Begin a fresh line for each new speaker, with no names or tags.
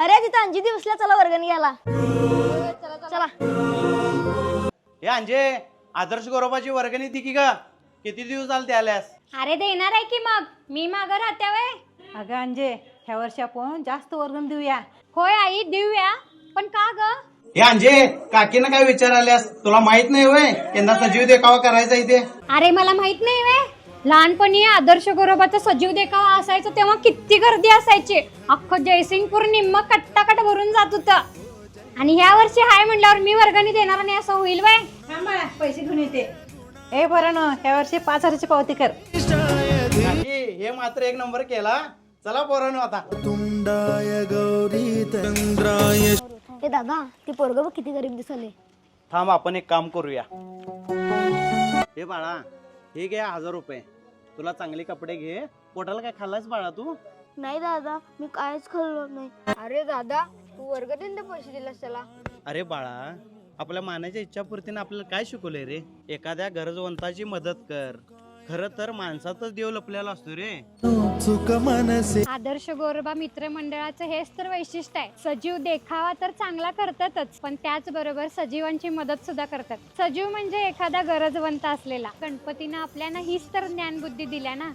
अरे तिथं अंजी दिवसला चला वर्गणी घ्यायला. चला.
हे अंजे आदर्श गौरवाची वर्गणी ती की ग किती दिवस झाले आल्यास?
अरे देणार आहे की मग मी मागं राहते वय.
अगं अंजे ह्या वर्षी आपण जास्त वर्गण देऊया.
होय आई देऊया पण का ग?
हे अंजे काकीनं काय विचार आल्यास तुला माहित नाही होय यंदा सजीव देखावा करायचा इथे?
अरे मला माहित नाही वय. लहानपणी आदर्श गौरवाचा सजीव देखावा असायचा तेव्हा किती गर्दी असायची. अख्खं जयसिंगपूर निम्म कट्टाकट भरून जात होतं. आणि ह्या वर्षी हाय म्हणल्यावर मी वर्गणी देणार नाही असं होईल वय.
पैसे घेऊन येते. ए बरं ना ह्या वर्षी 5,000ची पावती कर.
काकी हे मात्र एक नंबर केला. चला पोरांनो आता.
हे दादा ती पोरग बघ किती गरीब दिसले.
थांब आपण एक काम करूया. हे बाळा हे घे 1000 रुपये. तुला चांगले कपडे घे. पोटाला काय खाल्लास बाळा तू?
नाही दादा मी काहीच खाल्लो नाही. अरे दादा तू वर्गणीला पैसे दिलास त्याला.
अरे बाळा आपल्या मानाच्या इच्छापूर्तीने आपल्याला काय शिकवलंय रे? एखाद्या गरजवंताची मदत कर. खरं तर माणसातच देव लपलेला असतो रे.
आदर्श गौरबा मित्र मंडळाचं हेच तर वैशिष्ट्य आहे. सजीव देखावा तर चांगला करतातच पण त्याचबरोबर सजीवांची मदत सुद्धा करतात. सजीव म्हणजे एखादा गरजवंत असलेला. गणपतीनं आपल्याला हीच तर ज्ञानबुद्धी दिल्या ना.